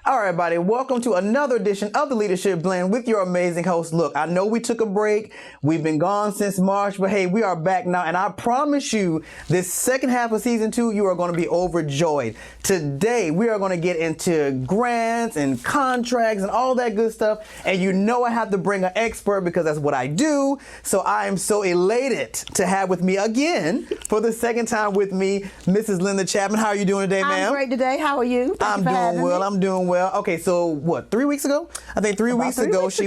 All right, everybody, welcome to another edition of the Leadership Blend with your amazing host. Look, I know we took a break. We've been gone since March, but hey, we are back now. And I promise you, this second half of season 2, you are going to be overjoyed. Today, we are going to get into grants and contracts and all that good stuff. And you know I have to bring an expert because that's what I do. So I am so elated to have with me again, for the second time with me, Mrs. Linda Chatmon. How are you doing today, ma'am? I'm great today. How are you? I'm doing well. I'm doing well. Okay, so what, 3 weeks ago? I think three weeks ago she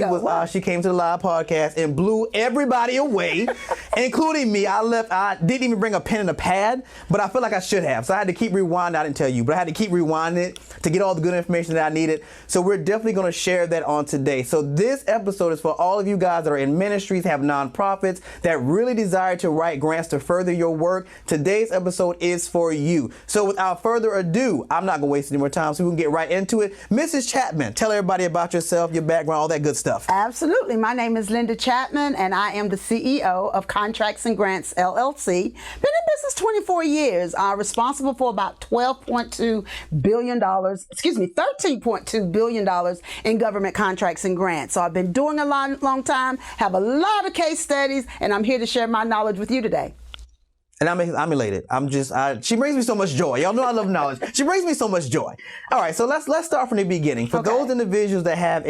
came to the live podcast and blew everybody away, including me. I didn't even bring a pen and a pad, but I feel like I should have. So I had to keep rewinding. I didn't tell you, but I had to keep rewinding it to get all the good information that I needed. So we're definitely going to share that on today. So this episode is for all of you guys that are in ministries, have nonprofits that really desire to write grants to further your work. Today's episode is for you. So without further ado, I'm not going to waste any more time, so we can get right into it. Mrs. Chatmon, tell everybody about yourself, your background, all that good stuff. Absolutely. My name is Linda Chatmon, and I am the CEO of Contracts and Grants, LLC. Been in business 24 years, responsible for about $13.2 billion in government contracts and grants. So I've been doing a long time, have a lot of case studies, and I'm here to share my knowledge with you today. And I'm elated. She brings me so much joy. Y'all know I love knowledge. She brings me so much joy. All right, so let's start from the beginning. For those individuals that have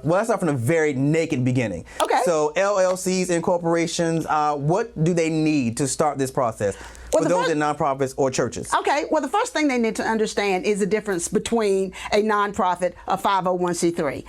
let's start from the very naked beginning. Okay. So LLCs and corporations, what do they need to start this process? For those in nonprofits or churches. Okay, well, the first thing they need to understand is the difference between a nonprofit, a 501c3.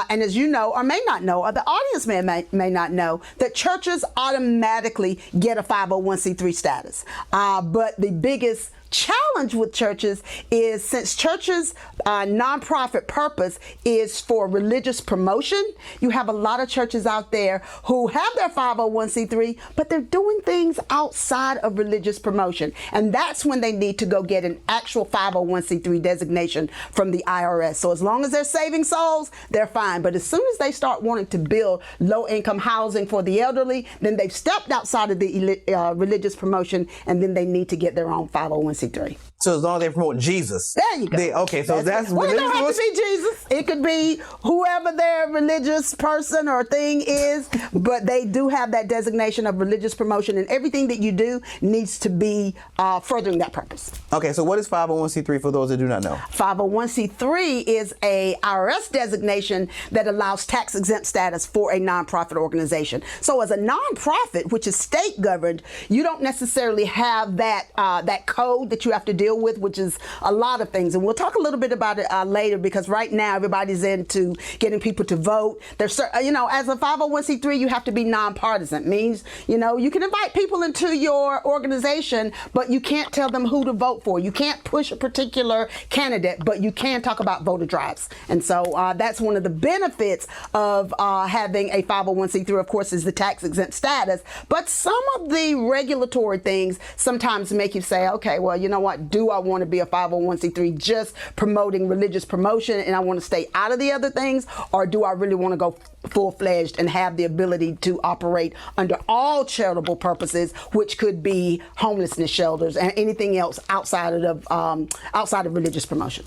And as you know, or may not know, or the audience may not know, that churches automatically get a 501c3 status. But the biggest challenge with churches is, since churches' nonprofit purpose is for religious promotion, you have a lot of churches out there who have their 501c3, but they're doing things outside of religious promotion. And that's when they need to go get an actual 501c3 designation from the IRS. So as long as they're saving souls, they're fine. But as soon as they start wanting to build low-income housing for the elderly, then they've stepped outside of the religious promotion, and then they need to get their own 501c3. So as long as they promote Jesus. There you go. That's well, it don't have to be Jesus. It could be whoever their religious person or thing is, but they do have that designation of religious promotion, and everything that you do needs to be furthering that purpose. Okay, so what is 501c3 for those that do not know? 501c3 is a IRS designation that allows tax exempt status for a nonprofit organization. So as a nonprofit, which is state governed, you don't necessarily have that code that you have to deal with, which is a lot of things. And we'll talk a little bit about it later, because right now everybody's into getting people to vote. There's, as a 501c3, you have to be nonpartisan. It means, you can invite people into your organization, but you can't tell them who to vote for. You can't push a particular candidate, but you can talk about voter drives. And so that's one of the benefits of having a 501c3, of course, is the tax exempt status. But some of the regulatory things sometimes make you say, okay, well, you know what? Do I want to be a 501c3 just promoting religious promotion and I want to stay out of the other things? Or do I really want to go full-fledged and have the ability to operate under all charitable purposes, which could be homelessness shelters and anything else outside of religious promotion?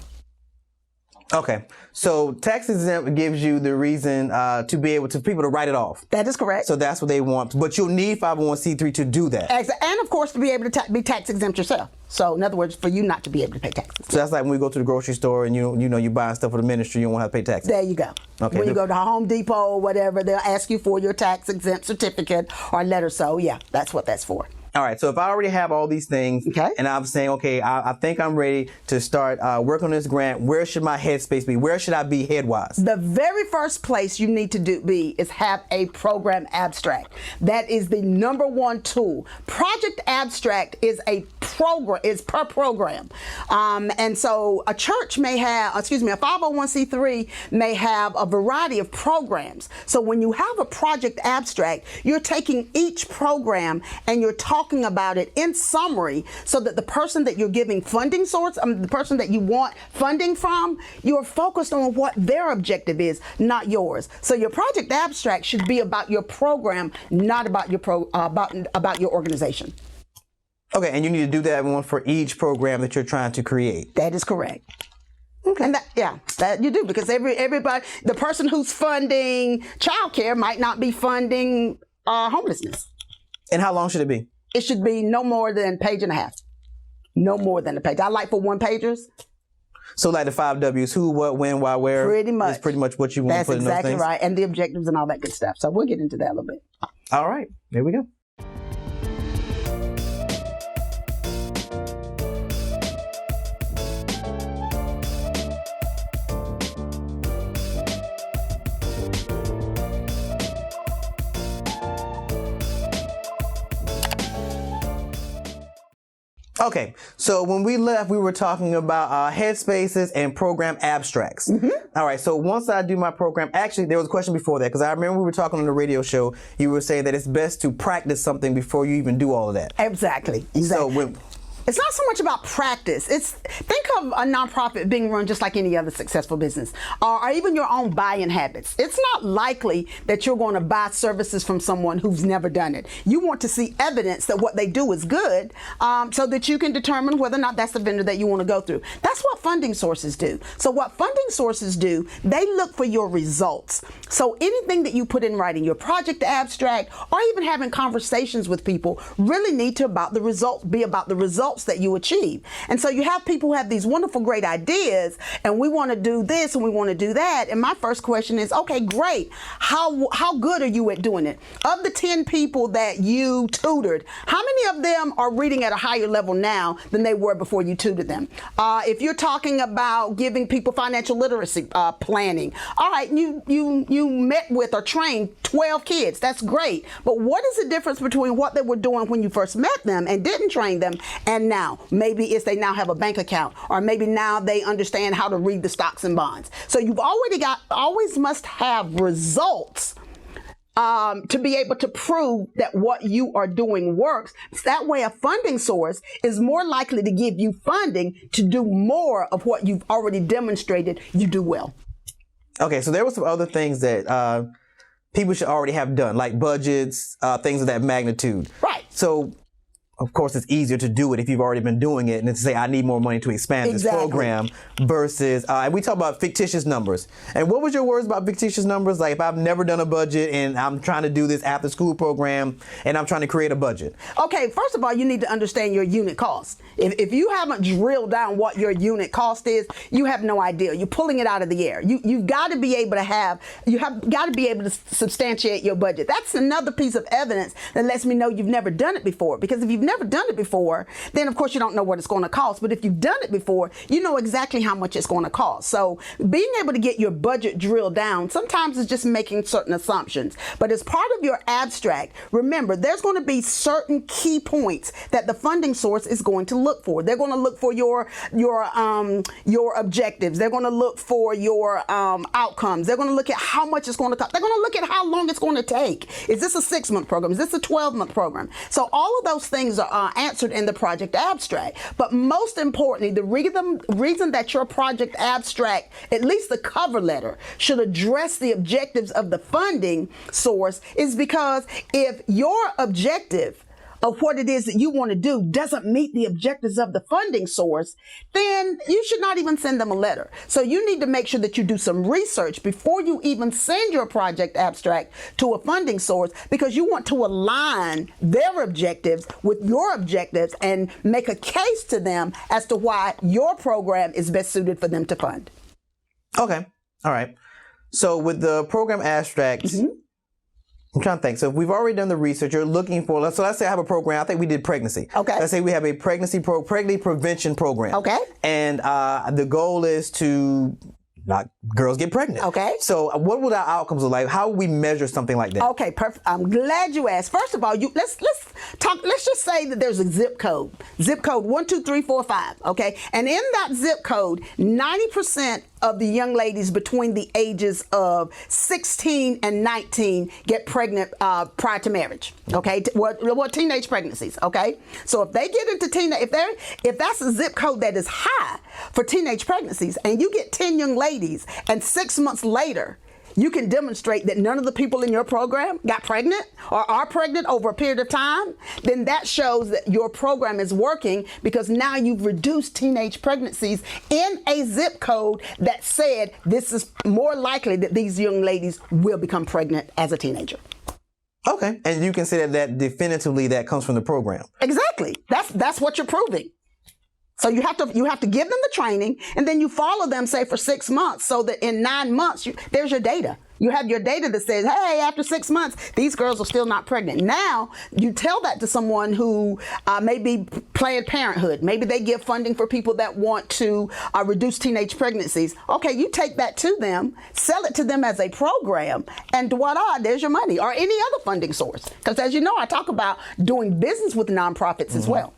Okay, so tax exempt gives you the reason to be able to people to write it off. That is correct. So that's what they want, but you'll need 501c3 to do that. And of course, to be able to be tax exempt yourself. So in other words, for you not to be able to pay taxes. So that's like when we go to the grocery store and you're buying stuff for the ministry, you don't want to pay taxes. There you go. Okay. When you go to Home Depot or whatever, they'll ask you for your tax exempt certificate or letter. So yeah, that's what that's for. All right, so if I already have all these things, and I'm saying, okay, I think I'm ready to start work on this grant, where should my headspace be? Where should I be head-wise? The very first place you need to be is have a program abstract. That is the number one tool. Project abstract is a program, is per program. And so a church may have, a 501c3 may have a variety of programs. So when you have a project abstract, you're taking each program and you're talking about it in summary, so that the person that you're giving funding source, the person that you want funding from, you're focused on what their objective is, not yours. So your project abstract should be about your program, not about your about your organization. Okay, and you need to do that one for each program that you're trying to create. That is correct. Okay. And that you do, because everybody, the person who's funding childcare might not be funding homelessness. And how long should it be? It should be no more than a page and a half. No more than a page. I like for one pagers. So like the 5 W's, who, what, when, why, where. Pretty much. Is pretty much what you want to put in those things. That's exactly right. And the objectives and all that good stuff. So we'll get into that a little bit. All right. Here we go. Okay, so when we left, we were talking about headspaces and program abstracts. Mm-hmm. All right, so once I do my program, actually, there was a question before that, because I remember we were talking on the radio show, you were saying that it's best to practice something before you even do all of that. Exactly. So it's not so much about practice. Think of a nonprofit being run just like any other successful business, or even your own buying habits. It's not likely that you're going to buy services from someone who's never done it. You want to see evidence that what they do is good, so that you can determine whether or not that's the vendor that you want to go through. That's what funding sources do. So what funding sources do, they look for your results. So anything that you put in writing, your project abstract, or even having conversations with people, really need to be about the results that you achieve. And so you have people who have these wonderful, great ideas, and we want to do this and we want to do that. And my first question is, okay, great. How good are you at doing it? Of the 10 people that you tutored, how many of them are reading at a higher level now than they were before you tutored them? If you're talking about giving people financial literacy planning, all right, you met with or trained 12 kids. That's great. But what is the difference between what they were doing when you first met them and didn't train them and now? Maybe it's they now have a bank account, or maybe now they understand how to read the stocks and bonds. So you've always must have results to be able to prove that what you are doing works. That way a funding source is more likely to give you funding to do more of what you've already demonstrated you do well. Okay, so there were some other things that people should already have done, like budgets, things of that magnitude. Right. So, of course, it's easier to do it if you've already been doing it and to say, I need more money to expand this program versus, and we talk about fictitious numbers. And what was your words about fictitious numbers? Like if I've never done a budget and I'm trying to do this after school program and I'm trying to create a budget. Okay, first of all, you need to understand your unit cost. If you haven't drilled down what your unit cost is, you have no idea. You're pulling it out of the air. You've got to be able to substantiate your budget. That's another piece of evidence that lets me know you've never done it before. Because if you've never done it before, then of course you don't know what it's going to cost. But if you've done it before, you know exactly how much it's going to cost. So being able to get your budget drilled down sometimes is just making certain assumptions. But as part of your abstract, remember there's going to be certain key points that the funding source is going to look for. They're going to look for your objectives. They're going to look for your outcomes. They're going to look at how much it's going to cost. They're going to look at how long it's going to take. Is this a 6-month program? Is this a 12-month program? So all of those things are answered in the project abstract. But most importantly, the reason that your project abstract, at least the cover letter, should address the objectives of the funding source is because if your objective of what it is that you want to do doesn't meet the objectives of the funding source, then you should not even send them a letter. So you need to make sure that you do some research before you even send your project abstract to a funding source, because you want to align their objectives with your objectives and make a case to them as to why your program is best suited for them to fund. Okay. All right. So with the program abstracts, I'm trying to think. So if we've already done the research, you're looking for, so let's say I have a program. I think we did pregnancy. Okay. Let's say we have a pregnancy prevention program. Okay. And the goal is to not girls get pregnant. Okay. So what would our outcomes look like? How would we measure something like that? Okay, perfect. I'm glad you asked. First of all, let's just say that there's a zip code 12345. Okay. And in that zip code, 90% of the young ladies between the ages of 16 and 19 get pregnant prior to marriage. Okay, what teenage pregnancies. Okay, so if they get into if that's a zip code that is high for teenage pregnancies, and you get 10 young ladies, and 6 months later you can demonstrate that none of the people in your program got pregnant or are pregnant over a period of time, then that shows that your program is working, because now you've reduced teenage pregnancies in a zip code that said this is more likely that these young ladies will become pregnant as a teenager. Okay. And you consider that definitively that comes from the program. Exactly. That's what you're proving. So you have to give them the training, and then you follow them, say, for 6 months, so that in 9 months, there's your data. You have your data that says, hey, after 6 months, these girls are still not pregnant. Now, you tell that to someone who may be Planned Parenthood. Maybe they give funding for people that want to reduce teenage pregnancies. Okay, you take that to them, sell it to them as a program, and voila, there's your money, or any other funding source. Because as you know, I talk about doing business with nonprofits as well.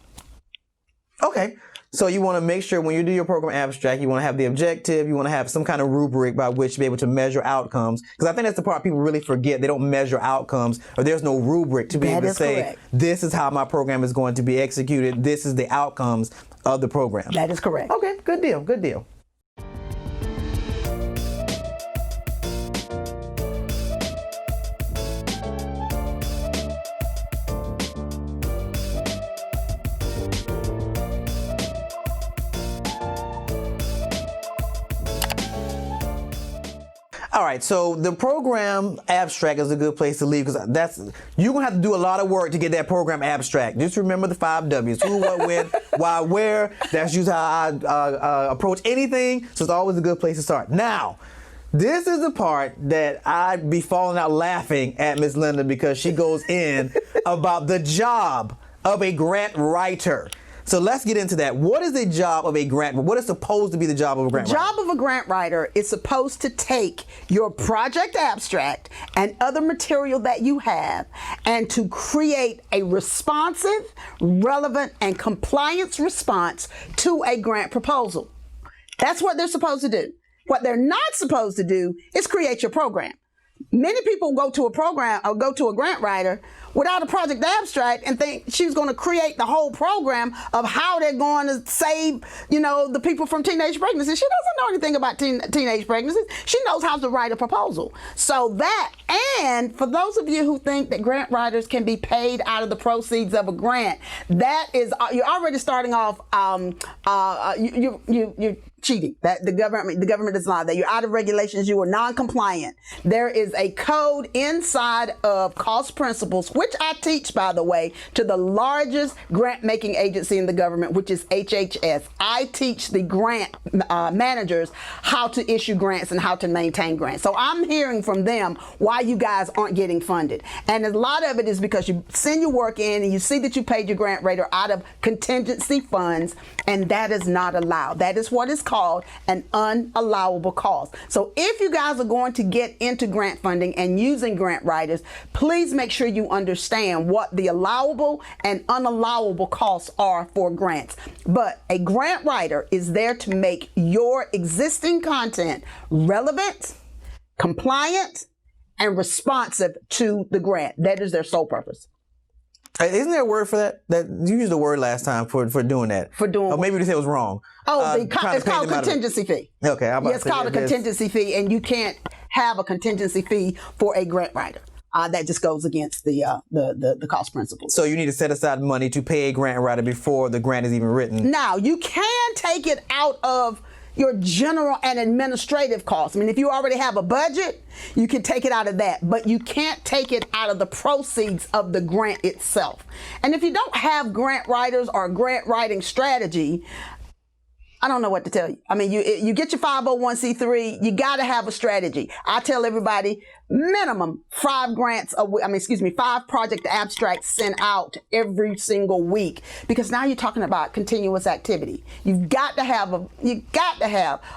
Okay. So you want to make sure when you do your program abstract, you want to have the objective, you want to have some kind of rubric by which to be able to measure outcomes. Because I think that's the part people really forget. They don't measure outcomes, or there's no rubric to be able to say, correct, this is how my program is going to be executed. This is the outcomes of the program. That is correct. Okay, good deal, good deal. All right, so the program abstract is a good place to leave, because you're going to have to do a lot of work to get that program abstract. Just remember the 5 W's: who, what, when, why, where. That's usually how I approach anything, so it's always a good place to start. Now, this is the part that I'd be falling out laughing at Miss Linda, because she goes in about the job of a grant writer. So let's get into that. What is the job of a grant? What is supposed to be the job of a grant writer? The job of a grant writer is supposed to take your project abstract and other material that you have, and to create a responsive, relevant, and compliance response to a grant proposal. That's what they're supposed to do. What they're not supposed to do is create your program. Many people go to a program or go to a grant writer without a project abstract and think she's going to create the whole program of how they're going to save, the people from teenage pregnancy. She doesn't know anything about teenage pregnancies. She knows how to write a proposal. So that, and for those of you who think that grant writers can be paid out of the proceeds of a grant, that is, you're already starting off, you're cheating. That the government does not. That you're out of regulations. You are non-compliant. There is a code inside of cost principles, which I teach, by the way, to the largest grant-making agency in the government, which is HHS. I teach the grant managers how to issue grants and how to maintain grants. So I'm hearing from them why you guys aren't getting funded. And a lot of it is because you send your work in and you see that you paid your grant writer out of contingency funds, and that is not allowed. That is what is called an unallowable cost. So if you guys are going to get into grant funding and using grant writers, please make sure you understand what the allowable and unallowable costs are for grants. But a grant writer is there to make your existing content relevant, compliant, and responsive to the grant. That is their sole purpose. Isn't there a word for that? That you used the word last time for doing that. For doing, or maybe you said it was wrong. Oh, it's called contingency fee. Okay, it's called a contingency fee, and you can't have a contingency fee for a grant writer. That just goes against the cost principles. So you need to set aside money to pay a grant writer before the grant is even written. Now, you can take it out of your general and administrative costs. I mean, if you already have a budget, you can take it out of that, but you can't take it out of the proceeds of the grant itself. And if you don't have grant writers or grant writing strategy, I don't know what to tell you. I mean, you get your 501c3, you got to have a strategy. I tell everybody minimum 5 project abstracts sent out every single week, because now you're talking about continuous activity. You've got to have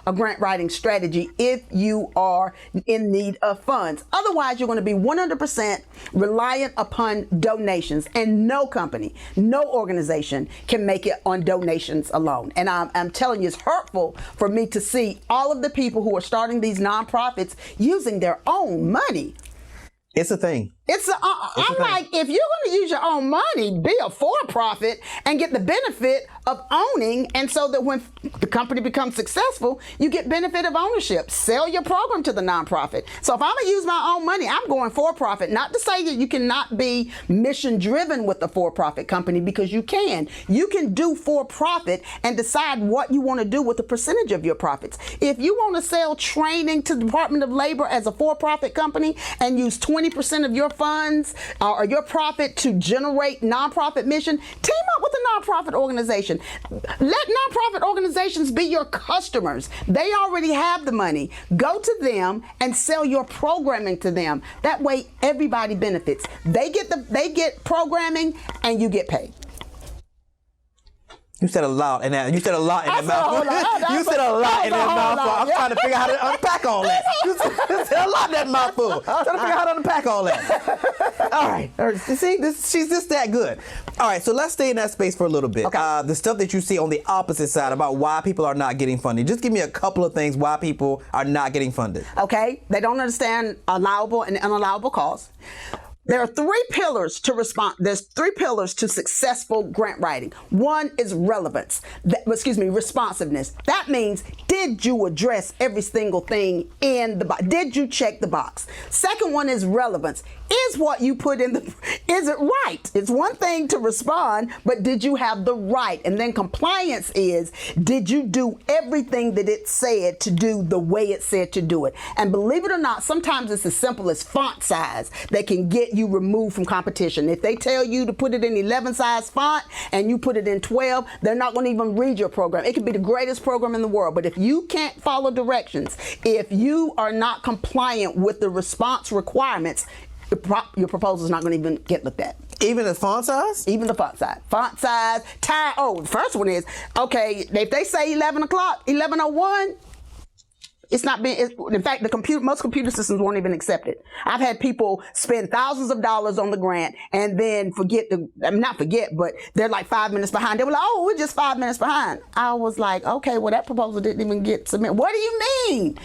a grant writing strategy if you are in need of funds. Otherwise, you're going to be 100% reliant upon donations, and no company, no organization can make it on donations alone. And I'm telling you, it's hurtful for me to see all of the people who are starting these nonprofits using their own money. It's a thing. I'm like, if you're going to use your own money, be a for-profit and get the benefit of owning, and so that when the company becomes successful, you get benefit of ownership. Sell your program to the nonprofit. So if I'm going to use my own money, I'm going for profit. Not to say that you cannot be mission driven with the for-profit company, because you can. You can do for profit and decide what you want to do with the percentage of your profits. If you want to sell training to the Department of Labor as a for-profit company and use 20% of your funds or your profit to generate nonprofit mission, team up with a nonprofit organization. Let nonprofit organizations be your customers. They already have the money. Go to them and sell your programming to them. That way, everybody benefits. They get programming, and you get paid. You said a lot in that. You said a lot in that mouthful. You said a lot in that mouthful. I'm trying to figure out how to unpack all that. You said a lot in that mouthful. I'm trying to figure out how to unpack all that. All right. See, she's just that good. All right. So let's stay in that space for a little bit. Okay. The stuff that you see on the opposite side about why people are not getting funded. Just give me a couple of things why people are not getting funded. Okay. They don't understand allowable and unallowable costs. There are three pillars to There's three pillars to successful grant writing. One is relevance. Responsiveness. That means, did you address every single thing in the box? Did you check the box? Second one is relevance. Is what you put in is it right? It's one thing to respond, but did you have the right? And then compliance is, did you do everything that it said to do the way it said to do it? And believe it or not, sometimes it's as simple as font size that can get you removed from competition. If they tell you to put it in 11 size font and you put it in 12, they're not going to even read your program. It could be the greatest program in the world, but if you can't follow directions, if you are not compliant with the response requirements, your proposal is not going to even get looked at. Even the font size? Even the font size. Font size, time. Oh, the first one is, okay, if they say 11 o'clock, 11:01, it's not being, in fact, most computer systems won't even accept it. I've had people spend thousands of dollars on the grant and then but they're like 5 minutes behind. They were like, oh, we're just 5 minutes behind. I was like, okay, well, that proposal didn't even get submitted. What do you mean?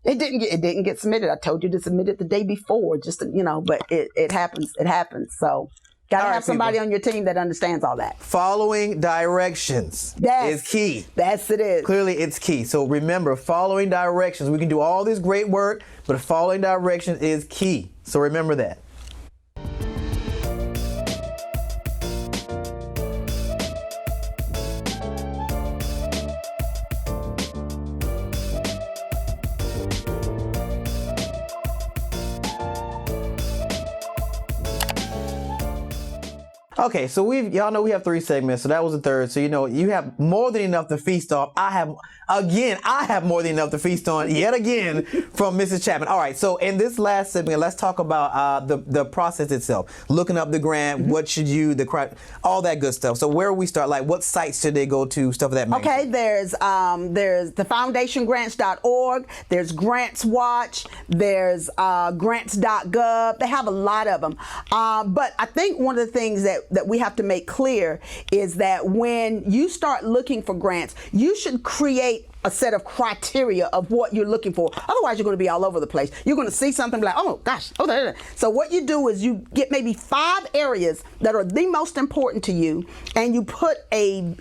It didn't get submitted. I told you to submit it the day before, but it happens. It happens. So gotta have somebody on your team that understands all that. Following directions is key. Yes, it is. Clearly, it's key. So remember, following directions. We can do all this great work, but following directions is key. So remember that. Okay, so y'all know we have 3 segments, so that was the third. So you have more than enough to feast off. I have more than enough to feast on yet again from Mrs. Chatmon. All right, so in this last segment, let's talk about the process itself. Looking up the grant, what should you, all that good stuff. So where we start, like what sites should they go to, stuff of that nature? Okay, there's the foundationgrants.org, there's Grants Watch, there's grants.gov. They have a lot of them. But I think one of the things that we have to make clear is that when you start looking for grants, you should create a set of criteria of what you're looking for. Otherwise, you're going to be all over the place. You're going to see something like, oh gosh, oh there. So what you do is you get maybe 5 areas that are the most important to you, and you put a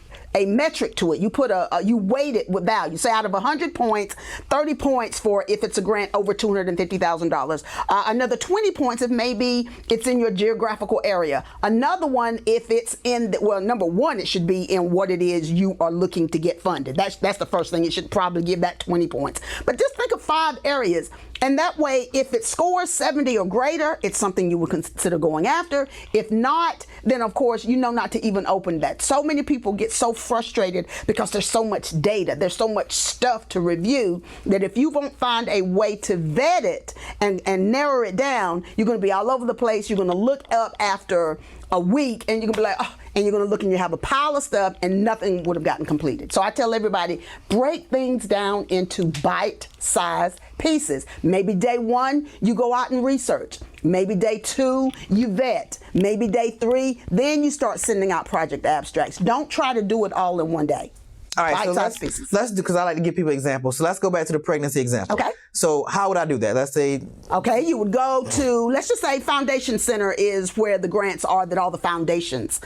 metric to it. You put you weight it with value. Say out of 100 points, 30 points for if it's a grant over $250,000. Another 20 points if maybe it's in your geographical area. Another one if it's number one, it should be in what it is you are looking to get funded. That's the first thing. It should probably give that 20 points. But just think of 5 areas. And that way, if it scores 70 or greater, it's something you would consider going after. If not, then of course, not to even open that. So many people get so frustrated because there's so much data, there's so much stuff to review, that if you won't find a way to vet it and narrow it down, you're going to be all over the place. You're going to look up after a week and you're going to be like, oh, and you're going to look and you have a pile of stuff and nothing would have gotten completed. So I tell everybody, break things down into bite-sized pieces. Maybe day 1, you go out and research. Maybe day 2, you vet. Maybe day 3, then you start sending out project abstracts. Don't try to do it all in one day. All right, so let's do, because I like to give people examples. So let's go back to the pregnancy example. Okay. So how would I do that? Let's say. Okay, you would go to, let's just say Foundation Center is where the grants are that all the foundations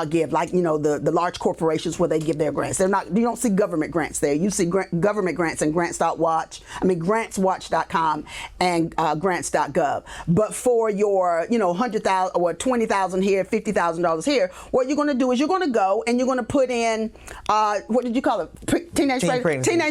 give, like, you know, the large corporations where they give their grants. You don't see government grants there. You see government grants in grantswatch.com and grants.gov. But for your, you know, $100,000 or $20,000 here, $50,000 here, what you're going to do is you're going to go and you're going to put in, what did you call it? Teenage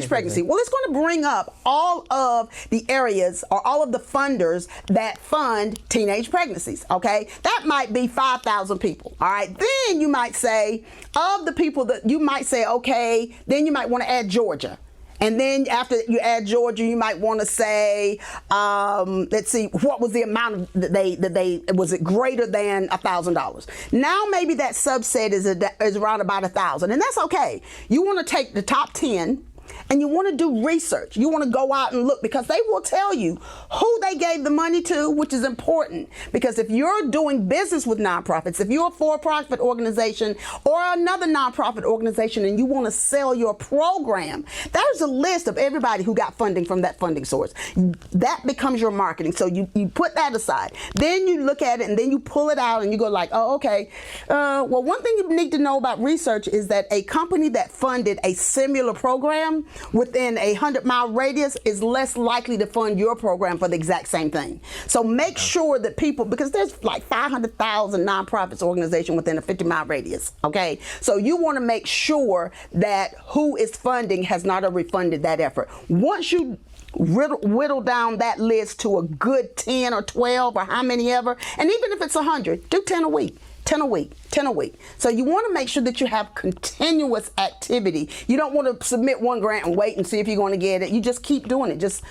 pregnancy. Well, it's going to bring up all of the areas or all of the funders that fund teenage pregnancies, okay? That might be 5,000 people, all right? Then you might say, of the people that you might say, okay, then you might want to add Georgia. And then after you add Georgia, you might want to say, let's see, what was the amount that they was it greater than $1,000? Now maybe that subset is around about 1,000, and that's okay. You want to take the top 10. And you want to do research. You want to go out and look, because they will tell you who they gave the money to, which is important. Because if you're doing business with nonprofits, if you're a for-profit organization or another nonprofit organization and you want to sell your program, there's a list of everybody who got funding from that funding source. That becomes your marketing. So you put that aside. Then you look at it and then you pull it out and you go like, oh, okay. Well, one thing you need to know about research is that a company that funded a similar program within a 100-mile radius is less likely to fund your program for the exact same thing. So make sure that people, because there's like 500,000 nonprofits organization within a 50-mile radius, okay? So you want to make sure that who is funding has not already funded that effort. Once you whittle down that list to a good 10 or 12 or how many ever, and even if it's 100, do 10 a week. 10 a week. So you want to make sure that you have continuous activity. You don't want to submit one grant and wait and see if you're going to get it. You just keep doing it. Just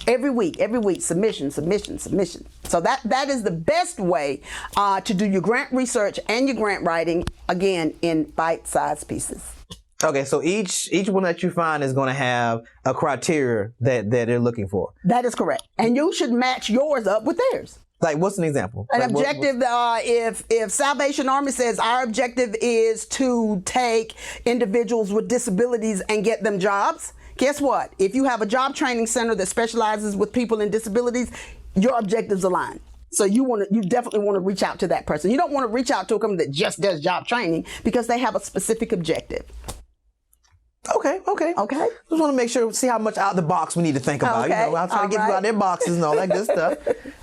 every week, submission. So that is the best way to do your grant research and your grant writing, again, in bite-sized pieces. Okay, so each one that you find is going to have a criteria that they're looking for. That is correct. And you should match yours up with theirs. Like, what's an example? An like, objective, if Salvation Army says our objective is to take individuals with disabilities and get them jobs, guess what? If you have a job training center that specializes with people in disabilities, your objectives align. So you definitely want to reach out to that person. You don't want to reach out to a company that just does job training because they have a specific objective. Okay. Just want to make sure, see how much out the box we need to think about. Okay. You know, I'm trying to get you out their boxes and all that good stuff.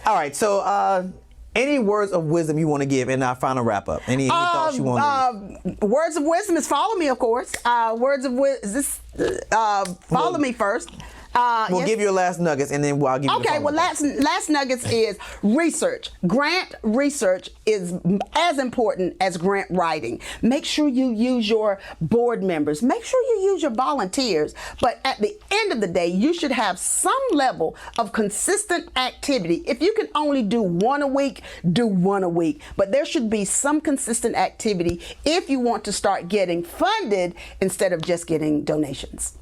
All right. So, any words of wisdom you want to give in our final wrap up? Any thoughts you want to give? Words of wisdom is follow me, of course. Words of wisdom, follow me first. We'll give you a last nuggets, and then I'll give you okay, well, last nuggets is research. Grant research is as important as grant writing. Make sure you use your board members. Make sure you use your volunteers. But at the end of the day, you should have some level of consistent activity. If you can only do one a week, do one a week. But there should be some consistent activity if you want to start getting funded instead of just getting donations.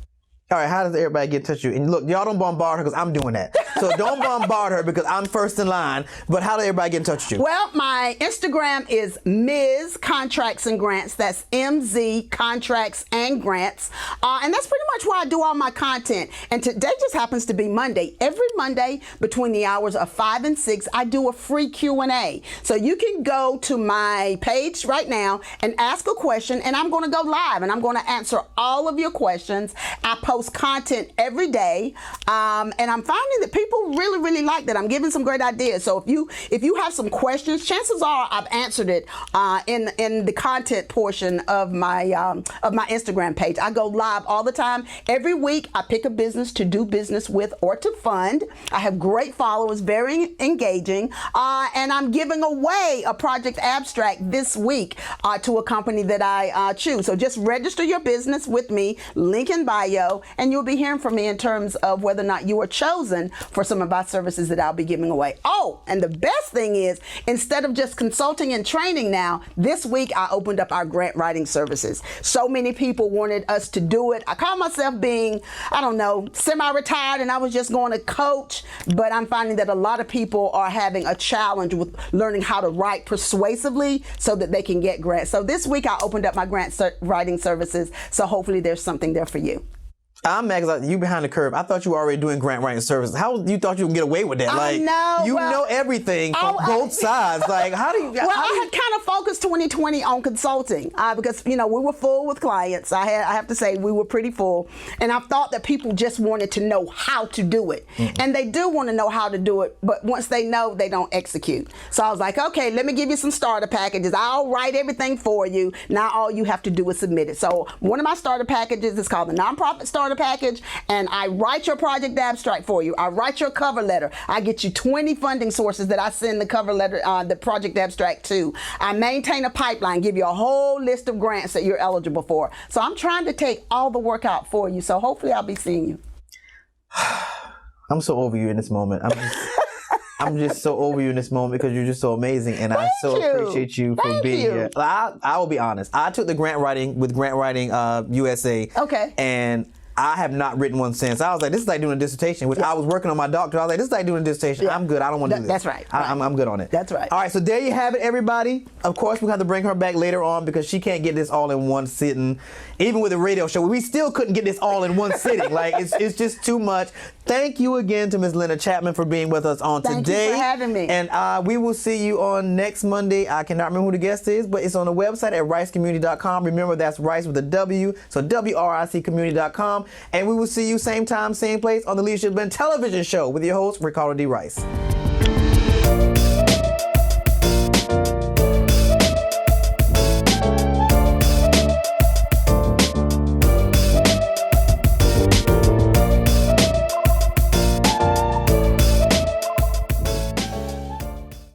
All right, how does everybody get in touch with you? And look, y'all don't bombard her because I'm doing that. So don't bombard her because I'm first in line. But how does everybody get in touch with you? Well, my Instagram is Ms. Contracts and Grants. That's MZ Contracts and Grants. And that's pretty much where I do all my content. And today just happens to be Monday. Every Monday between the hours of 5 and 6, I do a free Q&A. So you can go to my page right now and ask a question, and I'm going to go live, and I'm going to answer all of your questions. I post content every day, and I'm finding that people really like that. I'm giving some great ideas. So if you have some questions, chances are I've answered it in the content portion of my Instagram page. I go live all the time. Every week I pick a business to do business with or to fund. I have great followers, very engaging, and I'm giving away a project abstract this week to a company that I choose. So just register your business with me, link in bio, and you'll be hearing from me in terms of whether or not you are chosen for some of our services that I'll be giving away. Oh, and the best thing is, instead of just consulting and training now, this week I opened up our grant writing services. So many people wanted us to do it. I call myself being, I don't know, semi-retired, and I was just going to coach, but I'm finding that a lot of people are having a challenge with learning how to write persuasively so that they can get grants. So this week I opened up my grant writing services, so hopefully there's something there for you. I'm mad because you behind the curve. I thought you were already doing grant writing services. How you thought you could get away with that? I know. You know everything from both sides. Like, how do you? Well, I had kind of focused 2020 on consulting because we were full with clients. I have to say we were pretty full, and I thought that people just wanted to know how to do it, and they do want to know how to do it. But once they know, they don't execute. So I was like, okay, let me give you some starter packages. I'll write everything for you. Now all you have to do is submit it. So one of my starter packages is called the Nonprofit Starter Package, and I write your project abstract for you. I write your cover letter. I get you 20 funding sources that I send the cover letter, the project abstract to. I maintain a pipeline, give you a whole list of grants that you're eligible for. So I'm trying to take all the work out for you. So hopefully I'll be seeing you. I'm so over you in this moment. I'm just so over you in this moment because you're just so amazing, and I so appreciate you for being here. I will be honest. I took the Grantwriting with Grantwriting USA. Okay. And I have not written one since. I was like, this is like doing a dissertation. I was working on my doctorate. I was like, this is like doing a dissertation. Yeah. I'm good. I don't want to do this. That's right. I'm good on it. That's right. All right, so there you have it, everybody. Of course, we have to bring her back later on because she can't get this all in one sitting. Even with the radio show, we still couldn't get this all in one sitting. Like, it's just too much. Thank you again to Ms. Linda Chatmon for being with us on today. Thank you for having me. And we will see you on next Monday. I cannot remember who the guest is, but it's on the website at ricecommunity.com. Remember, that's Rice with a W, so WRICcommunity.com. And we will see you same time, same place on the Leadership Blend television show with your host, Ricardo D. Rice.